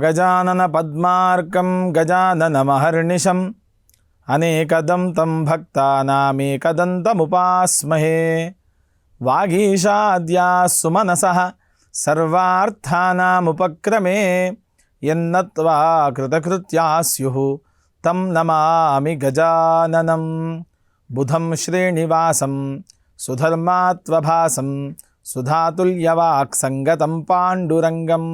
అగజానన పద్మార్కం గజాననమహర్నిశం అనేకదం తం భక్తానామేకదంతముపాస్మహే. వాగీషాద్యాः సుమనసః సర్వార్థానాముపక్రమే యన్నత్వా కృతకృత్యాः స్యుః తం నమామి గజాననం. బుధం శ్రీనివాసం సుధర్మాత్వభాసం సుధాతుల్యవాక్సంగతం పాండురంగం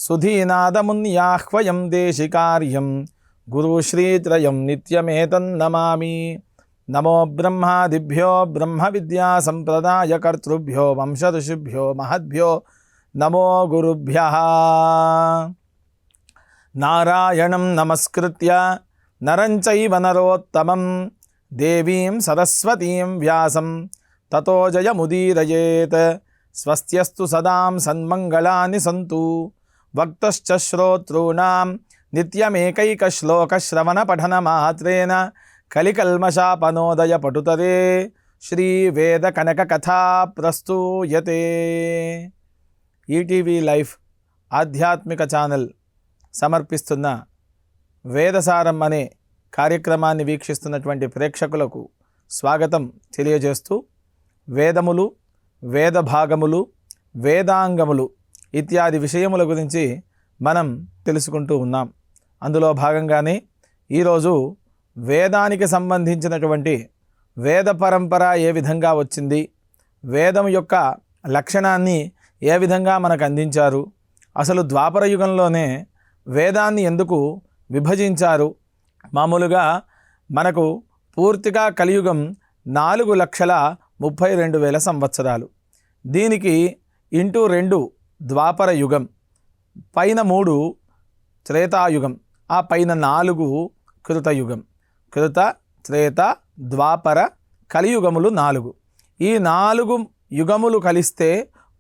సుధీనాదమున్యాహ్వయం దేశికార్యం గురుశ్రీత్రయం నిత్యమేతన్నమామి. నమో బ్రహ్మాదిభ్యో బ్రహ్మ విద్యా సంప్రదాయకర్తృభ్యో వంశఋషిభ్యో మహద్భ్యో నమో గురుభ్యః. నారాయణం నమస్కృత్య నరం చైవ నరోత్తమం దేవీం సరస్వతీం వ్యాసం తతో జయముదీరయేత్. స్వస్త్యస్తు సదాం సన్మంగళాని సంతు. వక్తశ్చ శ్రోతॄణాం నిత్యమేకైకశ్లోకశ్రవణ పఠనమాత్రేణ కలికల్మషాపనోదయ పటుతరే శ్రీవేద కనక కథా ప్రస్తూయతే. ఈటీవీ లైఫ్ ఆధ్యాత్మిక ఛానల్ సమర్పిస్తున్న వేదసారం అనే కార్యక్రమాన్ని వీక్షిస్తున్నటువంటి ప్రేక్షకులకు స్వాగతం తెలియజేస్తూ, వేదములు, వేద భాగములు, వేదాంగములు ఇత్యాది విషయముల గురించి మనం తెలుసుకుంటూ ఉన్నాం. అందులో భాగంగానే ఈరోజు వేదానికి సంబంధించినటువంటి వేద పరంపర ఏ విధంగా వచ్చింది, వేదం యొక్క లక్షణాన్ని ఏ విధంగా మనకు అందించారు, అసలు ద్వాపర యుగంలోనే వేదాన్ని ఎందుకు విభజించారు, మామూలుగా మనకు పూర్తిగా కలియుగం 4,32,000 సంవత్సరాలు, దీనికి ఇంటూ 2 ద్వాపర యుగం, పైన 3 త్రేతాయుగం, ఆ పైన 4 కృతయుగం. కృత, త్రేత, ద్వాపర, కలియుగములు 4. ఈ 4 యుగములు కలిస్తే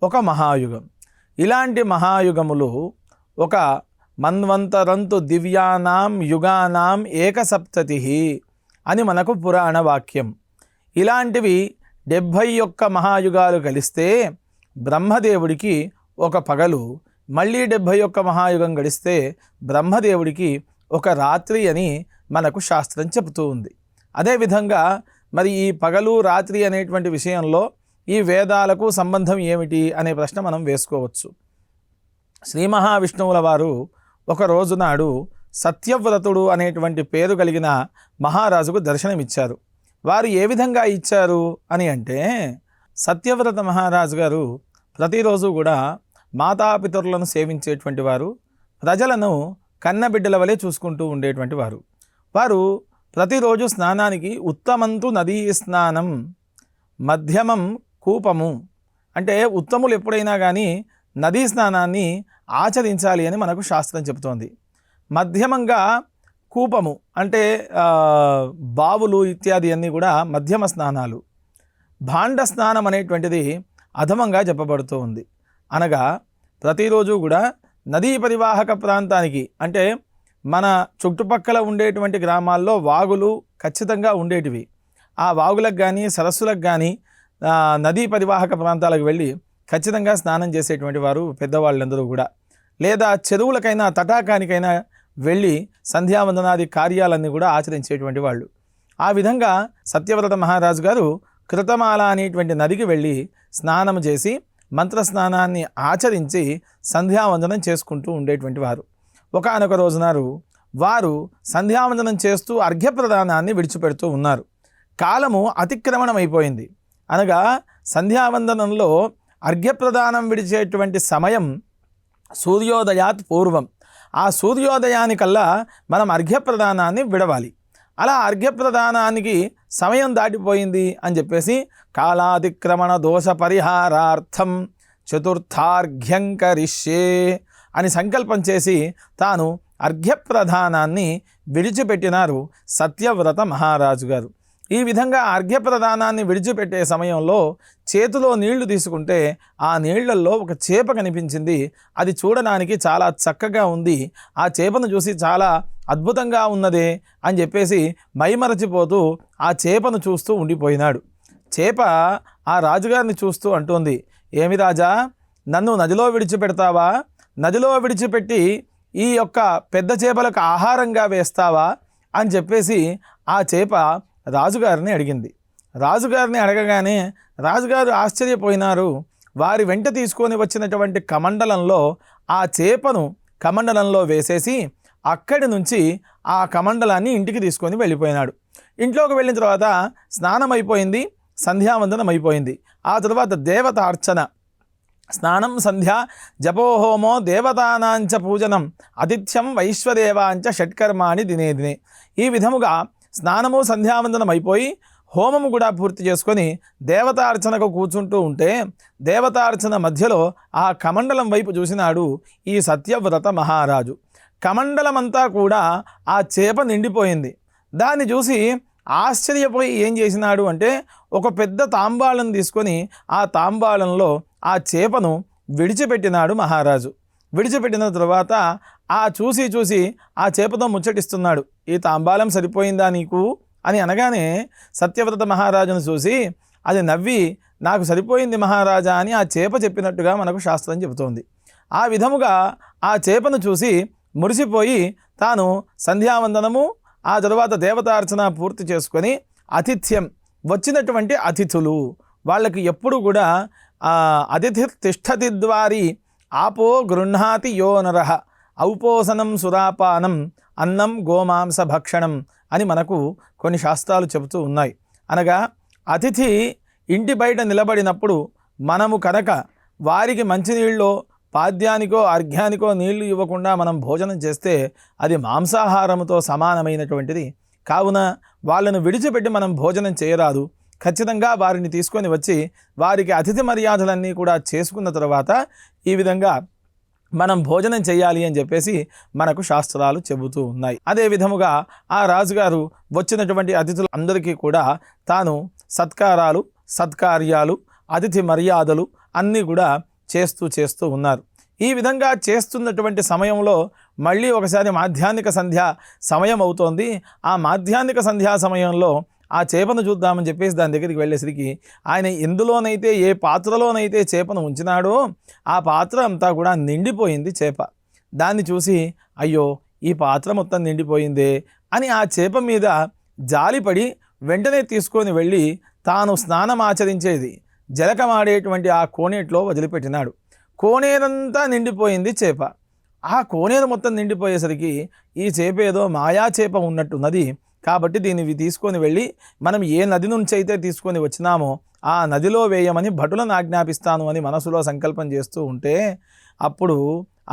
ఒక మహాయుగం. ఇలాంటి మహాయుగములు ఒక మన్వంతరంతు దివ్యానాం యుగానాం ఏకసప్తతి అని మనకు పురాణ వాక్యం. ఇలాంటివి 71 మహాయుగాలు కలిస్తే బ్రహ్మదేవుడికి ఒక పగలు, మళ్ళీ 71 మహాయుగం గడిస్తే బ్రహ్మదేవుడికి ఒక రాత్రి అని మనకు శాస్త్రం చెబుతూ ఉంది. అదేవిధంగా మరి ఈ పగలు రాత్రి అనేటువంటి విషయంలో ఈ వేదాలకు సంబంధం ఏమిటి అనే ప్రశ్న మనం వేసుకోవచ్చు. శ్రీ మహావిష్ణువుల వారు ఒక రోజునాడు సత్యవ్రతుడు అనేటువంటి పేరు కలిగిన మహారాజుకు దర్శనమిచ్చారు. వారు ఏ విధంగా ఇచ్చారు అని అంటే, సత్యవ్రత మహారాజు గారు ప్రతిరోజు కూడా మాతాపితరులను సేవించేటువంటి వారు, ప్రజలను కన్నబిడ్డల వలె చూసుకుంటూ ఉండేటువంటి వారు. వారు ప్రతిరోజు స్నానానికి ఉత్తమంతు నదీ స్నానం, మధ్యమం కూపము, అంటే ఉత్తములు ఎప్పుడైనా కానీ నదీ స్నానాన్ని ఆచరించాలి అని మనకు శాస్త్రం చెబుతోంది. మధ్యమంగా కూపము అంటే బావులు ఇత్యాది అన్నీ కూడా మధ్యమ స్నానాలు. భాండ స్నానం అనేటువంటిది అధమంగా చెప్పబడుతూ ఉంది. అనగా ప్రతిరోజు కూడా నదీ పరివాహక ప్రాంతానికి, అంటే మన చుట్టుపక్కల ఉండేటువంటి గ్రామాల్లో వాగులు ఖచ్చితంగా ఉండేటివి. ఆ వాగులకు కానీ సరస్సులకు కానీ నదీ పరివాహక ప్రాంతాలకు వెళ్ళి ఖచ్చితంగా స్నానం చేసేటువంటి వారు పెద్దవాళ్ళందరూ కూడా, లేదా చెరువులకైనా తటాకానికైనా వెళ్ళి సంధ్యావందనాది కార్యాలన్నీ కూడా ఆచరించేటువంటి వాళ్ళు. ఆ విధంగా సత్యవ్రత మహారాజు గారు కృతమాల అనేటువంటి నదికి వెళ్ళి స్నానం చేసి మంత్రస్నానాన్ని ఆచరించి సంధ్యావందనం చేసుకుంటూ ఉండేటువంటి వారు. ఒకానొక రోజునారు వారు సంధ్యావందనం చేస్తూ అర్ఘ్యప్రదానాన్ని విడిచిపెడుతూ ఉన్నారు. కాలము అతిక్రమణం అయిపోయింది. అనగా సంధ్యావందనంలో అర్ఘ్యప్రదానం విడిచేటువంటి సమయం సూర్యోదయాత్ పూర్వం. ఆ సూర్యోదయానికల్లా మనం అర్ఘ్యప్రదానాన్ని విడవాలి. అలా అర్ఘ్యప్రదానానికి సమయం దాటిపోయింది అని చెప్పేసి కాలాతిక్రమణ దోష పరిహారార్థం చతుర్థార్ఘ్యం కరిష్యే అని సంకల్పం చేసి తాను అర్ఘ్యప్రదానాన్ని విడిచిపెట్టినారు సత్యవ్రత మహారాజు గారు. ఈ విధంగా అర్ఘ్యప్రదానాన్ని విడిచిపెట్టే సమయంలో చేతిలో నీళ్లు తీసుకుంటే ఆ నీళ్లల్లో ఒక చేప కనిపించింది. అది చూడడానికి చాలా చక్కగా ఉంది. ఆ చేపను చూసి చాలా అద్భుతంగా ఉన్నదే అని చెప్పేసి మైమరచిపోతూ ఆ చేపను చూస్తూ ఉండిపోయినాడు. చేప ఆ రాజుగారిని చూస్తూ అంటోంది, ఏమి రాజా, నన్ను నదిలో విడిచిపెడతావా? నదిలో విడిచిపెట్టి ఈ యొక్క పెద్ద చేపలకు ఆహారంగా వేస్తావా అని చెప్పేసి ఆ చేప రాజుగారిని అడిగింది. రాజుగారిని అడగగానే రాజుగారు ఆశ్చర్యపోయినారు. వారి వెంట తీసుకొని వచ్చినటువంటి కమండలంలో ఆ చేపను కమండలంలో వేసేసి అక్కడి నుంచి ఆ కమండలాన్ని ఇంటికి తీసుకొని వెళ్ళిపోయినాడు. ఇంట్లోకి వెళ్ళిన తర్వాత స్నానం అయిపోయింది, సంధ్యావందనం అయిపోయింది. ఆ తర్వాత దేవత అర్చన, స్నానం, సంధ్య, జపోహోమో, దేవతానాంచ పూజనం, ఆతిథ్యం వైశ్వదేవాంచ షట్కర్మాణి దినే దినే. ఈ విధముగా స్నానము సంధ్యావందనం అయిపోయి హోమము కూడా పూర్తి చేసుకొని దేవతార్చనకు కూర్చుంటూ ఉంటే దేవతార్చన మధ్యలో ఆ కమండలం వైపు చూసినాడు ఈ సత్యవ్రత మహారాజు. కమండలమంతా కూడా ఆ చేప నిండిపోయింది. దాన్ని చూసి ఆశ్చర్యపోయి ఏం చేసినాడు అంటే ఒక పెద్ద తాంబాళం తీసుకొని ఆ తాంబాళంలో ఆ చేపను విడిచిపెట్టినాడు మహారాజు. విడిచిపెట్టిన తర్వాత చూసి ఆ చేపతో ముచ్చటిస్తున్నాడు. ఈ తాంబాళం సరిపోయిందా నీకు అని అనగానే సత్యవ్రత మహారాజును చూసి అది నవ్వి నాకు సరిపోయింది మహారాజా అని ఆ చేప చెప్పినట్టుగా మనకు శాస్త్రం చెబుతోంది. ఆ విధముగా ఆ చేపను చూసి మురిసిపోయి తాను సంధ్యావందనము ఆ తరువాత దేవతార్చన పూర్తి చేసుకొని ఆతిథ్యం, వచ్చినటువంటి అతిథులు వాళ్ళకి ఎప్పుడు కూడా అతిథి తిష్టతి ద్వారి ఆపో గృహ్ణాతి యో నరః ఔపోసనం సురాపానం అన్నం గోమాంస భక్షణం అని మనకు కొన్ని శాస్త్రాలు చెబుతూ ఉన్నాయి. అనగా అతిథి ఇంటి బయట నిలబడినప్పుడు మనము కనుక వారికి మంచినీళ్ళో పాద్యానికో అర్ఘ్యానికో నీళ్లు ఇవ్వకుండా మనం భోజనం చేస్తే అది మాంసాహారముతో సమానమైనటువంటిది. కావున వాళ్ళను విడిచిపెట్టి మనం భోజనం చేయరాదు. ఖచ్చితంగా వారిని తీసుకొని వచ్చి వారికి అతిథి మర్యాదలన్నీ కూడా చేసుకున్న తర్వాత ఈ విధంగా మనం భోజనం చేయాలి అని చెప్పేసి మనకు శాస్త్రాలు చెబుతూ ఉన్నాయి. అదే విధముగా ఆ రాజుగారు వచ్చినటువంటి అతిథులు అందరికీ కూడా తాను సత్కారాలు, సత్కార్యాలు, అతిథి మర్యాదలు అన్నీ కూడా చేస్తూ ఉన్నారు. ఈ విధంగా చేస్తున్నటువంటి సమయంలో మళ్ళీ ఒకసారి మాధ్యాహ్నిక సంధ్యా సమయం అవుతోంది. ఆ మాధ్యాహ్నిక సంధ్యా సమయంలో ఆ చేపను చూద్దామని చెప్పేసి దాని దగ్గరికి వెళ్ళేసరికి ఆయన ఎందులోనైతే ఏ పాత్రలోనైతే చేపను ఉంచినాడో ఆ పాత్ర అంతా కూడా నిండిపోయింది చేప. దాన్ని చూసి అయ్యో ఈ పాత్ర మొత్తం నిండిపోయిందే అని ఆ చేప మీద జాలిపడి వెంటనే తీసుకొని వెళ్ళి తాను స్నానం ఆచరించేది జలకమాడేటువంటి ఆ కోనేట్లో వదిలిపెట్టినాడు. కోనేరంతా నిండిపోయింది చేప. ఆ కోనేరు మొత్తం నిండిపోయేసరికి ఈ చేప ఏదో మాయా చేప ఉన్నట్టున్నది. కాబట్టి దీన్ని తీసుకొని వెళ్ళి మనం ఏ నది నుంచి అయితే తీసుకొని వచ్చినామో ఆ నదిలో వేయమని భటులను ఆజ్ఞాపిస్తాను అని మనసులో సంకల్పం చేస్తూ ఉంటే అప్పుడు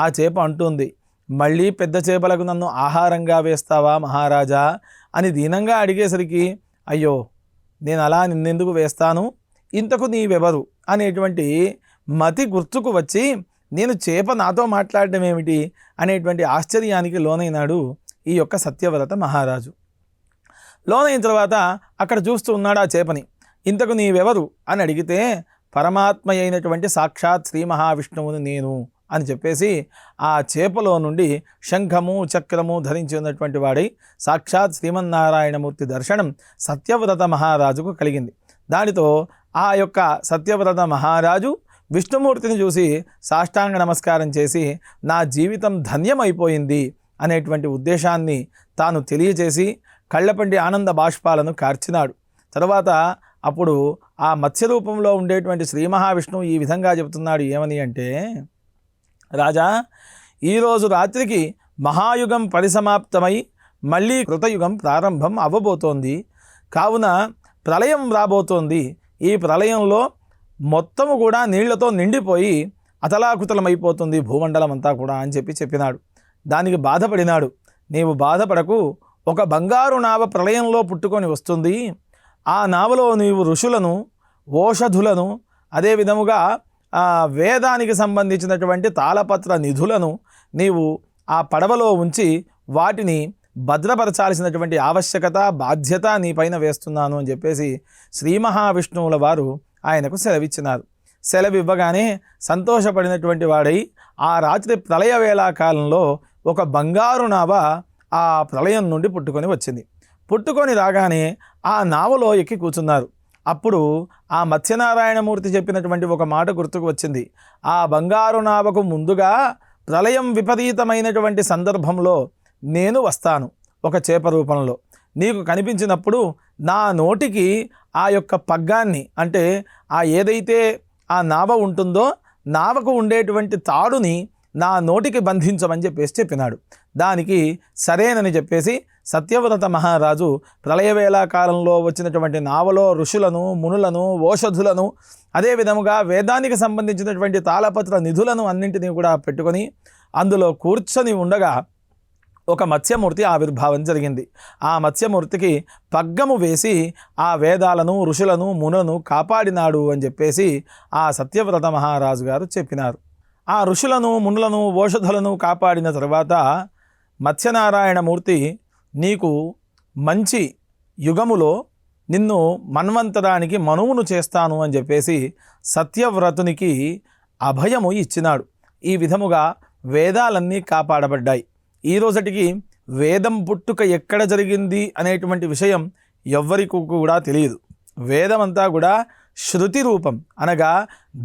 ఆ చేప అంటుంది, మళ్ళీ పెద్ద చేపలకు నన్ను ఆహారంగా వేస్తావా మహారాజా అని దీనంగా అడిగేసరికి అయ్యో నేను అలా నిన్నెందుకు వేస్తాను, ఇంతకు నీవెవరు అనేటువంటి మతి గుర్తుకు వచ్చి నేను చేప నాతో మాట్లాడడం ఏమిటి అనేటువంటి ఆశ్చర్యానికి లోనైనాడు ఈ యొక్క సత్యవ్రత మహారాజు. లోనైన తర్వాత అక్కడ చూస్తూ ఉన్నాడు ఆ చేపని. ఇంతకు నీవెవరు అని అడిగితే పరమాత్మ అయినటువంటి సాక్షాత్ శ్రీ మహావిష్ణువుని నేను అని చెప్పేసి ఆ చేపలో నుండి శంఖము చక్రము ధరించి ఉన్నటువంటి వాడై సాక్షాత్ శ్రీమన్నారాయణమూర్తి దర్శనం సత్యవ్రత మహారాజుకు కలిగింది. దానితో ఆ యొక్క సత్యవ్రత మహారాజు విష్ణుమూర్తిని చూసి సాష్టాంగ నమస్కారం చేసి నా జీవితం ధన్యమైపోయింది అనేటువంటి ఉద్దేశాన్ని తాను తెలియచేసి కళ్ళపండి ఆనంద బాష్పాలను కార్చినాడు. తర్వాత అప్పుడు ఆ మత్స్య రూపంలో ఉండేటువంటి శ్రీ మహావిష్ణువు ఈ విధంగా చెబుతున్నాడు. ఏమని అంటే, రాజా ఈరోజు రాత్రికి మహాయుగం పరిసమాప్తమై మళ్ళీ కృతయుగం ప్రారంభం అవ్వబోతోంది. కావున ప్రళయం రాబోతోంది. ఈ ప్రళయంలో మొత్తము కూడా నీళ్లతో నిండిపోయి అతలాకుతలమైపోతుంది భూమండలం అంతా కూడా అని చెప్పినాడు. దానికి బాధపడినాడు. నీవు బాధపడకు, ఒక బంగారు నావ ప్రళయంలో పుట్టుకొని వస్తుంది. ఆ నావలో నీవు ఋషులను, ఓషధులను, అదే విధముగా వేదానికి సంబంధించినటువంటి తాళపత్ర నిధులను నీవు ఆ పడవలో ఉంచి వాటిని భద్రపరచాల్సినటువంటి ఆవశ్యకత, బాధ్యత నీపైన వేస్తున్నాను అని చెప్పేసి శ్రీ మహావిష్ణువుల వారు ఆయనకు సెలవిచ్చినారు. సెలవివ్వగానే సంతోషపడినటువంటి వాడై ఆ రాత్రి ప్రళయ వేళాకాలంలో ఒక బంగారు నావ ఆ ప్రళయం నుండి పుట్టుకొని వచ్చింది. పుట్టుకొని రాగానే ఆ నావలో ఎక్కి కూర్చున్నారు. అప్పుడు ఆ మత్స్యనారాయణమూర్తి చెప్పినటువంటి ఒక మాట గుర్తుకు వచ్చింది. ఆ బంగారు నావకు ముందుగా ప్రళయం విపరీతమైనటువంటి సందర్భంలో నేను వస్తాను ఒక చేప రూపంలో. నీకు కనిపించినప్పుడు నా నోటికి ఆ యొక్క పగ్గాన్ని, అంటే ఏదైతే ఆ నావ ఉంటుందో నావకు ఉండేటువంటి తాడుని నా నోటికి బంధించమని చెప్పినాడు. దానికి సరేనని చెప్పేసి సత్యవ్రత మహారాజు ప్రళయవేళా కాలంలో వచ్చినటువంటి నావలో ఋషులను, మునులను, ఓషధులను, అదేవిధముగా వేదానికి సంబంధించినటువంటి తాళపత్ర నిధులను అన్నింటినీ కూడా పెట్టుకొని అందులో కూర్చొని ఉండగా ఒక మత్స్యమూర్తి ఆవిర్భావం జరిగింది. ఆ మత్స్యమూర్తికి పగ్గము వేసి ఆ వేదాలను, ఋషులను, మునులను కాపాడినాడు అని చెప్పేసి ఆ సత్యవ్రత మహారాజు గారు చెప్పినారు. ఆ ఋషులను, మునులను, ఓషధులను కాపాడిన తర్వాత మత్స్యనారాయణమూర్తి నీకు మంచి యుగములో నిన్ను మన్వంతరానికి మనువును చేస్తాను అని చెప్పేసి సత్యవ్రతునికి అభయము ఇచ్చినాడు. ఈ విధముగా వేదాలన్నీ కాపాడబడ్డాయి. ఈ రోజుటికి వేదం పుట్టుక ఎక్కడ జరిగింది అనేటువంటి విషయం ఎవ్వరికి కూడా తెలియదు. వేదమంతా కూడా శృతి రూపం, అనగా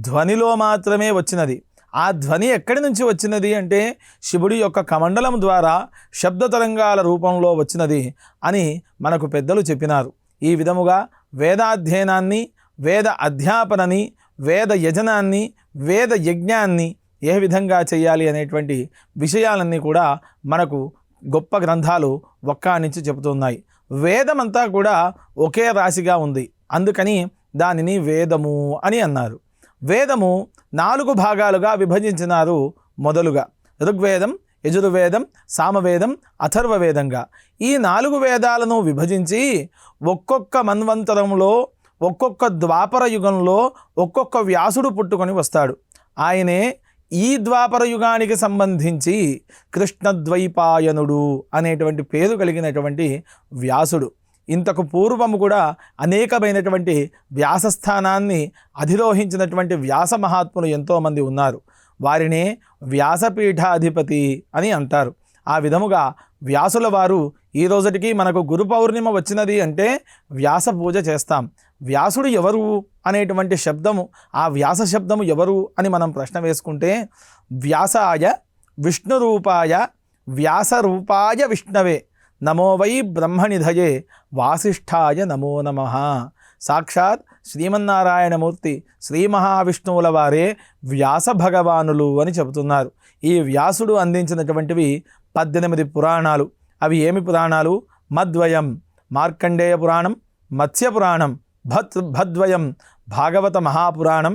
ధ్వనిలో మాత్రమే వచ్చినది. ఆ ధ్వని ఎక్కడి నుంచి వచ్చినది అంటే శివుడి యొక్క కమండలం ద్వారా శబ్ద తరంగాల రూపంలో వచ్చినది అని మనకు పెద్దలు చెప్పినారు. ఈ విధముగా వేదాధ్యయనాన్ని, వేద అధ్యాపనని, వేద యజనాన్ని, వేద యజ్ఞాన్ని ఏ విధంగా చేయాలి అనేటువంటి విషయాలన్నీ కూడా మనకు గొప్ప గ్రంథాలు ఒక్కానించి చెబుతున్నాయి. వేదమంతా కూడా ఒకే రాశిగా ఉంది, అందుకని దానిని వేదము అని అన్నారు. వేదము 4 భాగాలుగా విభజించినారు. మొదలుగా ఋగ్వేదం, యజుర్వేదం, సామవేదం, అథర్వవేదంగా ఈ 4 వేదాలను విభజించి ఒక్కొక్క మన్వంతరంలో, ఒక్కొక్క ద్వాపర యుగంలో ఒక్కొక్క వ్యాసుడు పుట్టుకొని వస్తాడు. ఆయనే ఈ ద్వాపర యుగానికి సంబంధించి కృష్ణద్వైపాయనుడు అనేటువంటి పేరు కలిగినటువంటి వ్యాసుడు. ఇంతకు పూర్వము కూడా అనేకమైనటువంటి వ్యాసస్థానాన్ని అధిరోహించినటువంటి వ్యాస మహాత్ములు ఎంతోమంది ఉన్నారు. వారినే వ్యాసపీఠాధిపతి అని అంటారు. ఆ విధముగా వ్యాసుల వారు ఈ రోజుటికి మనకు గురు పౌర్ణిమ వచ్చినది అంటే వ్యాస పూజ చేస్తాం. వ్యాసుడు ఎవరు అనేటువంటి శబ్దము, ఆ వ్యాస శబ్దము ఎవరు అని మనం ప్రశ్న వేసుకుంటే వ్యాసాయ విష్ణురూపాయ వ్యాసరూపాయ విష్ణవే నమో వై బ్రహ్మనిధయే వాసిష్ఠాయ నమో నమః. సాక్షాత్ శ్రీమన్నారాయణమూర్తి శ్రీ మహావిష్ణువుల వారే వ్యాస భగవానులు అని చెబుతున్నారు. ఈ వ్యాసుడు అందించినటువంటివి 18 పురాణాలు. అవి ఏమి పురాణాలు? మద్వయం మార్కండేయ పురాణం, మత్స్య పురాణం, భద్వయం భాగవత మహాపురాణం,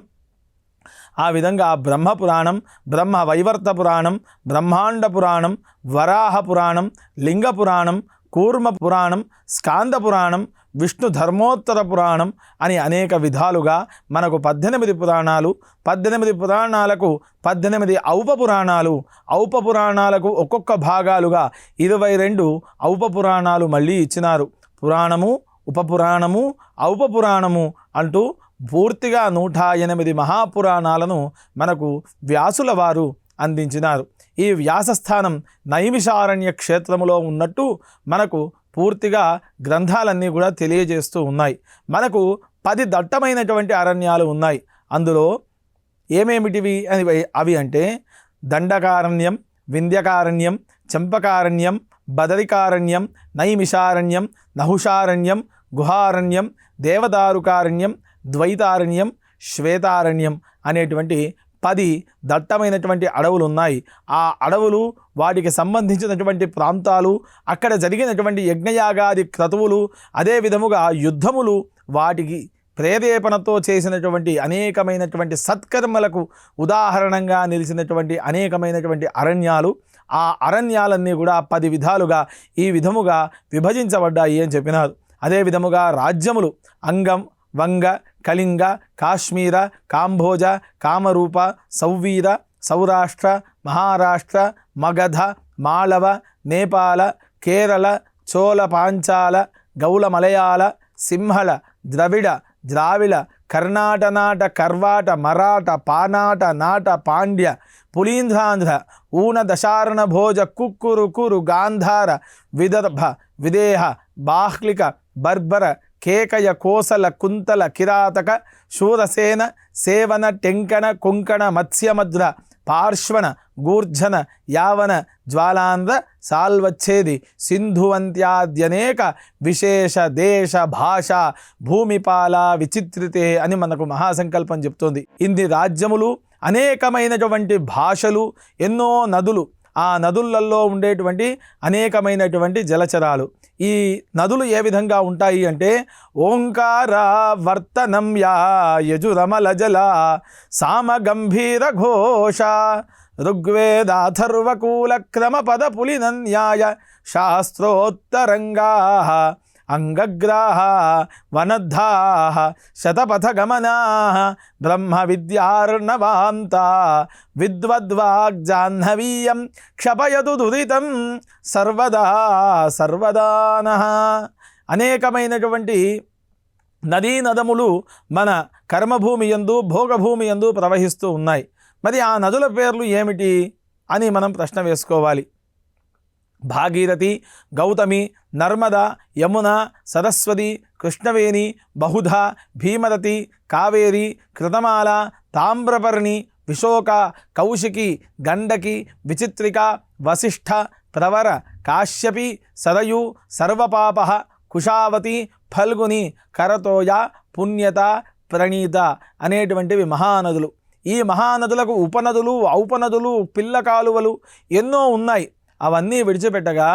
ఆ విధంగా బ్రహ్మ పురాణం, బ్రహ్మ వైవర్త పురాణం, బ్రహ్మాండ పురాణం, వరాహ పురాణం, లింగ పురాణం, కూర్మ పురాణం, స్కాంద పురాణం, విష్ణు ధర్మోత్తర పురాణం అని అనేక విధాలుగా మనకు 18 పురాణాలు. 18 పురాణాలకు 18 ఔపపురాణాలు, ఔపపురాణాలకు ఒక్కొక్క భాగాలుగా 22 ఔపపురాణాలు మళ్ళీ ఇచ్చినారు. పురాణము, ఉపపురాణము, ఔపపురాణము అంటూ పూర్తిగా 108 మహాపురాణాలను మనకు వ్యాసుల వారు అందించినారు. ఈ వ్యాసస్థానం నైమిషారణ్య క్షేత్రములో ఉన్నట్టు మనకు పూర్తిగా గ్రంథాలన్నీ కూడా తెలియజేస్తూ ఉన్నాయి. మనకు 10 దట్టమైనటువంటి అరణ్యాలు ఉన్నాయి. అందులో ఏమేమిటివి అవి అంటే దండకారణ్యం, వింధ్యకారణ్యం, చంపకారణ్యం, బదరికారణ్యం, నైమిషారణ్యం, నహుషారణ్యం, గుహారణ్యం, దేవదారుకారణ్యం, ద్వైతారణ్యం, శ్వేతారణ్యం అనేటువంటి 10 దట్టమైనటువంటి అడవులు ఉన్నాయి. ఆ అడవులు, వాటికి సంబంధించినటువంటి ప్రాంతాలు, అక్కడ జరిగినటువంటి యజ్ఞయాగాది క్రతువులు, అదే విధముగా యుద్ధములు, వాటికి ప్రేరేపణతో చేసినటువంటి అనేకమైనటువంటి సత్కర్మలకు ఉదాహరణంగా నిలిచినటువంటి అనేకమైనటువంటి అరణ్యాలు. ఆ అరణ్యాలన్నీ కూడా 10 విధాలుగా ఈ విధముగా విభజించబడ్డాయి అని చెప్పినారు. అదే విధముగా రాజ్యములు అంగం, వంగ, కళింగ, కాశ్మీర, కాంభోజ, కామరూప, సౌవీర, సౌరాష్ట్ర, మహారాష్ట్ర, మగధ, మాళవ, నేపాల, కేరళ, చోళ, పాంచాల, గౌళ, మలయాళ, సింహళ, ద్రవిడ, ద్రావిడ, కర్ణాటనాట, కర్వాట, మరాఠ, పానాట, నాట, పాండ్య, పులీంధ్రాంధ్ర, ఊన, దశారణ, భోజ, కుక్కురు, కురు, గాంధార, విదర్భ, విదేహ, బాహ్లిక, బర్బర కేకయ కోసల కుంతల కిరాతక శూరసేన సేవన టెంకణ కొంకణ మత్స్యమద్ర పార్శ్వన గూర్జన యావన జ్వాలాంధ్ర సాల్వచ్ఛేది సింధువంత్యాద్యనేక విశేష దేశ భాష భూమిపాల విచిత్రితే అని మనకు మహాసంకల్పం చెప్తోంది. ఇన్ని రాజ్యములు, అనేకమైనటువంటి భాషలు, ఎన్నో నదులు, ఆ నదులలో ఉండేటువంటి అనేకమైనటువంటి జలచరాలు. ఈ నదులు ఏ విధంగా ఉంటాయి అంటే ఓంకార వర్తనం యా యజురమల జల సామ గంభీర ఘోష ఋగ్వేదాథర్వకూల క్రమ పద పులినన్యాయ శాస్త్రోత్తరంగా అంగగ్రాహ వనద్ధాః శతపథగమనాః బ్రహ్మ విద్యార్ణవాంత విద్వద్వాగ్జాహ్నవీయం క్షపయతు దురితం సర్వదా సర్వదానః. అనేకమైనటువంటి నదీ నదములు మన కర్మభూమి యందు భోగభూమి యందు ప్రవహిస్తూ ఉన్నాయి. మరి ఆ నదుల పేర్లు ఏమిటి అని మనం ప్రశ్న వేసుకోవాలి. భాగీరథి, గౌతమి, నర్మద, యమున, సరస్వతి, కృష్ణవేణి, బహుధా, భీమరతి, కావేరి, కృతమాల, తామ్రపర్ణి, విశోక, కౌశికి, గండకి, విచిత్రిక, వసిష్ఠ, ప్రవర, కాశ్యపి, సరయు, సర్వపాప, కుషావతి, ఫల్గుని, కరతోయ, పుణ్యత, ప్రణీత అనేటువంటివి మహానదులు. ఈ మహానదులకు ఉపనదులు, ఔపనదులు, పిల్ల కాలువలు ఎన్నో ఉన్నాయి. అవన్నీ విడిచిపెట్టగా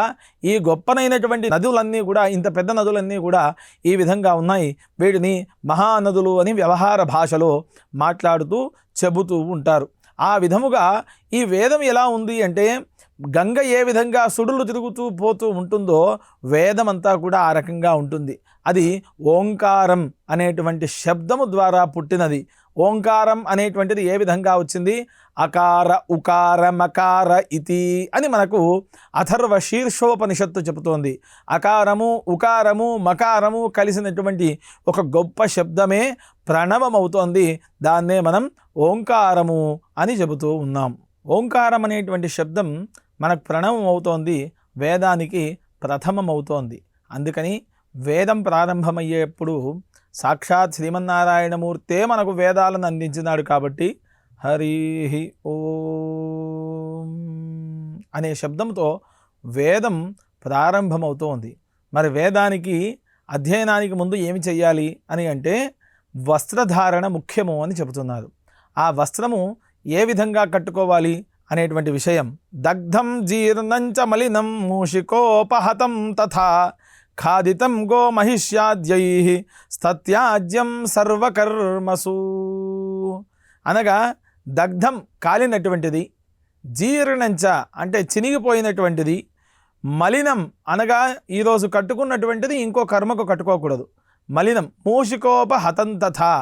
ఈ గొప్పనైనటువంటి నదులన్నీ కూడా, ఇంత పెద్ద నదులన్నీ కూడా ఈ విధంగా ఉన్నాయి. వీటిని మహానదులు అని వ్యవహార భాషలో మాట్లాడుతూ చెబుతూ ఉంటారు. ఆ విధముగా ఈ వేదం ఎలా ఉంది అంటే, గంగ ఏ విధంగా సుడులు తిరుగుతూ పోతూ ఉంటుందో వేదమంతా కూడా ఆ రకంగా ఉంటుంది. అది ఓంకారం అనేటువంటి శబ్దము ద్వారా పుట్టినది. ఓంకారం అనేటువంటిది ఏ విధంగా వచ్చింది? అకార ఉకార మకార ఇతి అని మనకు అథర్వ శీర్షోపనిషత్తు చెబుతోంది. అకారము ఉకారము మకారము కలిసినటువంటి ఒక గొప్ప శబ్దమే ప్రణవమవుతోంది. దాన్నే మనం ఓంకారము అని చెబుతూ ఉన్నాం. ఓంకారం అనేటువంటి శబ్దం మనకు ప్రణవం అవుతోంది, వేదానికి ప్రథమం అవుతోంది. అందుకని వేదం ప్రారంభమయ్యేప్పుడు సాక్షాత్ శ్రీమన్నారాయణమూర్తే మనకు వేదాలను అందించినాడు. కాబట్టి హరి ఓం అనే శబ్దంతో వేదం ప్రారంభమవుతోంది. మరి వేదానికి అధ్యయనానికి ముందు ఏమి చెయ్యాలి అని అంటే వస్త్రధారణ ముఖ్యము అని చెబుతున్నారు. ఆ వస్త్రము ఏ విధంగా కట్టుకోవాలి అనేటువంటి విషయం. దగ్ధం జీర్ణంచ మలినం మూషికోపహతం తథా ఖాదితం గోమహిష్యాద్యైః స్తత్యాజ్యం సర్వకర్మసు. అనగా దగ్ధం కాలినటువంటిది, జీర్ణంచ అంటే చినిగిపోయినటువంటిది, మలినం అనగా ఈరోజు కట్టుకున్నటువంటిది ఇంకో కర్మకు కట్టుకోకూడదు. మలినం మూషికోపహతం తథా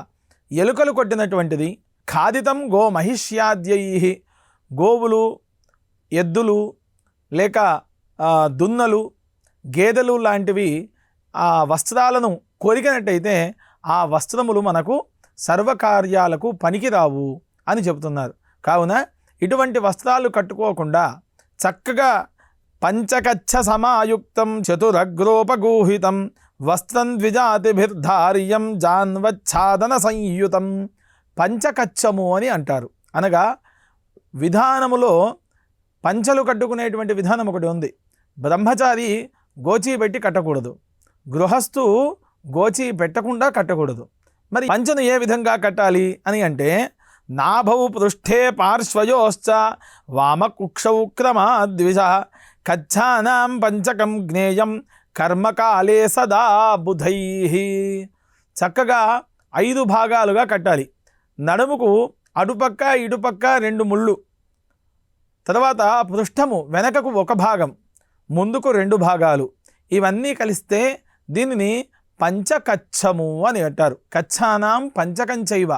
ఎలుకలు కొట్టినటువంటిది, ఖాదితం గోమహిష్యాద్యైః గోవులు, ఎద్దులు లేక దున్నలు, గేదెలు లాంటివి ఆ వస్త్రాలను కొరికినట్టయితే ఆ వస్త్రములు మనకు సర్వకార్యాలకు పనికిరావు అని చెబుతున్నారు. కావున ఇటువంటి వస్త్రాలు కట్టుకోకుండా చక్కగా పంచకచ్చ సమాయుక్తం చతురగ్రోపగూహితం వస్త్రం ద్విజాతిభిర్ధార్యం జాన్వచ్ఛాదన సంయుతం. పంచకచ్చము అని అంటారు. అనగా విధానములో పంచలు కట్టుకునేటువంటి విధానం ఒకటి ఉంది. బ్రహ్మచారి గోచి పెట్టి కట్టకూడదు, గృహస్థు గోచి పెట్టకుండా కట్టకూడదు. మరి పంచను ఏ విధంగా కట్టాలి అని అంటే నాభౌ పృష్ఠే పార్శ్వయోశ్చ వామకుక్షౌ క్రమాద్విజ కచ్ఛానాం పంచకం జ్ఞేయం కర్మకాలే సదా బుధైః. చక్కగా 5 భాగాలుగా కట్టాలి. నడుముకు అటుపక్క ఇటుపక్క 2 ముళ్ళు, తర్వాత పృష్ఠము వెనకకు 1 భాగం, ముందుకు 2 భాగాలు. ఇవన్నీ కలిస్తే దీనిని పంచకచ్చము అని అంటారు. కచ్ఛానాం పంచకంచైవ.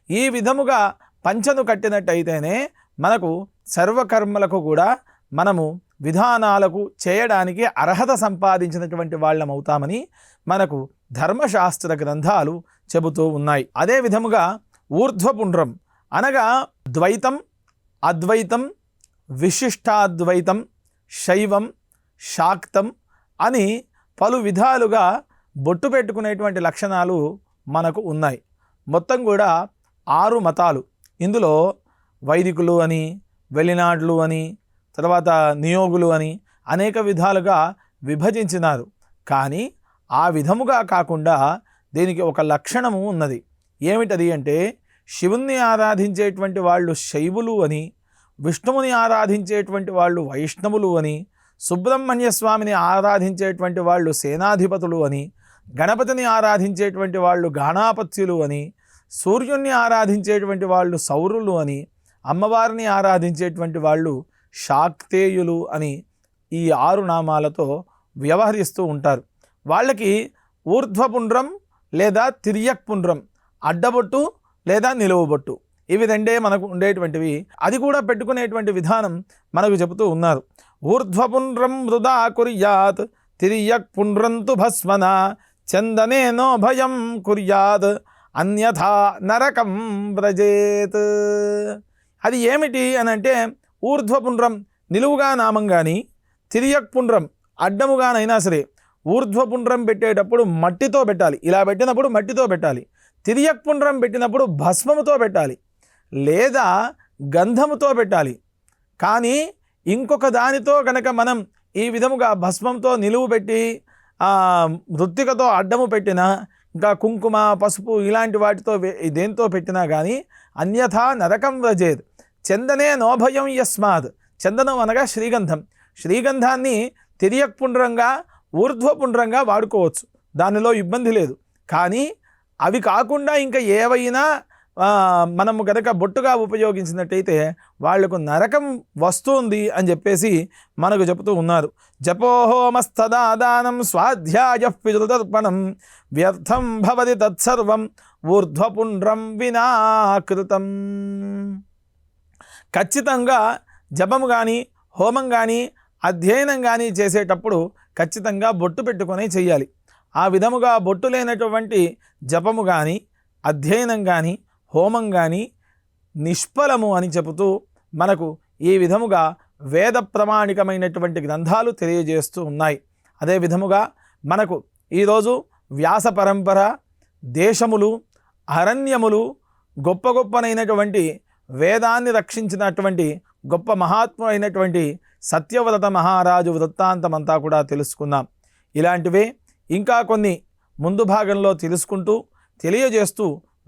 ఈ విధముగా పంచను కట్టినట్టయితేనే మనకు సర్వకర్మలకు కూడా మనము విధానాలకు చేయడానికి అర్హత సంపాదించినటువంటి వాళ్ళం అవుతామని మనకు ధర్మశాస్త్ర గ్రంథాలు చెబుతూ ఉన్నాయి. అదే విధముగా ఊర్ధ్వపుండ్రం అనగా ద్వైతం, అద్వైతం, విశిష్టాద్వైతం, శైవం, శాక్తం అని పలు విధాలుగా బొట్టు పెట్టుకునేటువంటి లక్షణాలు మనకు ఉన్నాయి. మొత్తం కూడా 6 మతాలు. ఇందులో వైదికులు అని, వెలినాడ్లు అని, తర్వాత నియోగులు అని అనేక విధాలుగా విభజించినారు. కానీ ఆ విధముగా కాకుండా దీనికి ఒక లక్షణము ఉన్నది. ఏమిటది అంటే, శివుణ్ణి ఆరాధించేటువంటి వాళ్ళు శైవులు అని, విష్ణువుని ఆరాధించేటువంటి వాళ్ళు వైష్ణవులు అని, సుబ్రహ్మణ్య స్వామిని ఆరాధించేటువంటి వాళ్ళు సేనాధిపతులు అని, గణపతిని ఆరాధించేటువంటి వాళ్ళు గాణాపత్యులు అని, సూర్యుణ్ణి ఆరాధించేటువంటి వాళ్ళు సౌరులు అని, అమ్మవారిని ఆరాధించేటువంటి వాళ్ళు శాక్తేయులు అని ఈ 6 నామాలతో వ్యవహరిస్తూ ఉంటారు. వాళ్ళకి ఊర్ధ్వపుండ్రం లేదా తిర్యక్ పుండ్రం, అడ్డబొట్టు లేదా నిలువుబొట్టు, ఇవి రెండే మనకు ఉండేటువంటివి. అది కూడా పెట్టుకునేటువంటి విధానం మనకు చెబుతూ ఉన్నారు. ఊర్ధ్వపుండ్రం వృధా కుర్యాత్ తిర్యక్ పుండ్రంతు భస్మన చందనేనో భయం కుర్యాత్ అన్యథా నరకం వ్రజేత్. అది ఏమిటి అని అంటే, ఊర్ధ్వపుండ్రం నిలువుగా నామం కానీ, తిర్యక్ పుండ్రం అడ్డముగానైనా సరే, ఊర్ధ్వపుండ్రం పెట్టేటప్పుడు మట్టితో పెట్టాలి. ఇలా పెట్టినప్పుడు మట్టితో పెట్టాలి. తిర్యక్ పుండ్రం పెట్టినప్పుడు భస్మముతో పెట్టాలి లేదా గంధముతో పెట్టాలి. కానీ ఇంకొక దానితో కనుక మనం ఈ విధముగా భస్మంతో నిలువు పెట్టి మృత్తికతో అడ్డము పెట్టినా, ఇంకా కుంకుమ పసుపు ఇలాంటి వాటితో దేంతో పెట్టినా కానీ అన్యథా నరకం వ్రజేద్. చందనే నోభయం యస్మాత్. చందనం అనగా శ్రీగంధం. శ్రీగంధాన్ని తిర్యక్ పుండ్రంగా ఊర్ధ్వపుండ్రంగా వాడుకోవచ్చు, దానిలో ఇబ్బంది లేదు. కానీ అవి కాకుండా ఇంకా ఏవైనా మనము కనుక బొట్టుగా ఉపయోగించినట్టయితే వాళ్లకు నరకం వస్తుంది అని చెప్పేసి మనకు చెబుతూ ఉన్నారు. జపోహోమస్తదాదానం స్వాధ్యాయ పితృతర్పణం వ్యర్థం భవతి తత్సర్వం ఊర్ధ్వపుండ్రం వినాకృతం. ఖచ్చితంగా జపము కానీ హోమం కానీ అధ్యయనం కానీ చేసేటప్పుడు ఖచ్చితంగా బొట్టు పెట్టుకొని చేయాలి. ఆ విధముగా బొట్టు లేనటువంటి జపము కానీ అధ్యయనం కానీ హోమం కానీ నిష్ఫలము అని చెబుతూ మనకు ఈ విధముగా వేద ప్రమాణికమైనటువంటి గ్రంథాలు తెలియజేస్తూ ఉన్నాయి. అదే విధముగా మనకు ఈరోజు వ్యాస పరంపర, దేశములు, అరణ్యములు, గొప్ప గొప్పనైనటువంటి వేదాన్ని రక్షించినటువంటి గొప్ప మహాత్మ అయినటువంటి సత్యవ్రత మహారాజు వృత్తాంతమంతా కూడా తెలుసుకుందాం. ఇలాంటివే ఇంకా కొన్ని ముందు భాగంలో తెలుసుకుంటూ తెలియజేస్తూ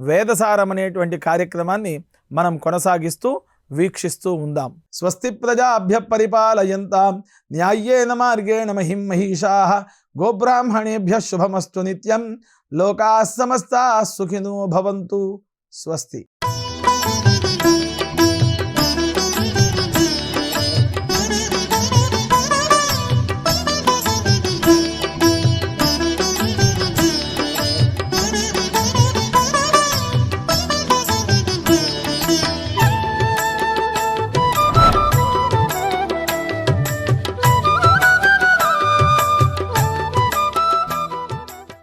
వేదసారం అనేటువంటి కార్యక్రమాన్ని మనం కొనసాగిస్తూ వీక్షిస్తూ ఉందాం. స్వస్తి ప్రజాభ్య పరిపాలయంతాం న్యాయేన మార్గేణ మహిం మహిషాః గోబ్రాహ్మణేభ్య శుభమస్తు నిత్యం. లోకాః సమస్తాః సుఖినో భవంతు. స్వస్తి.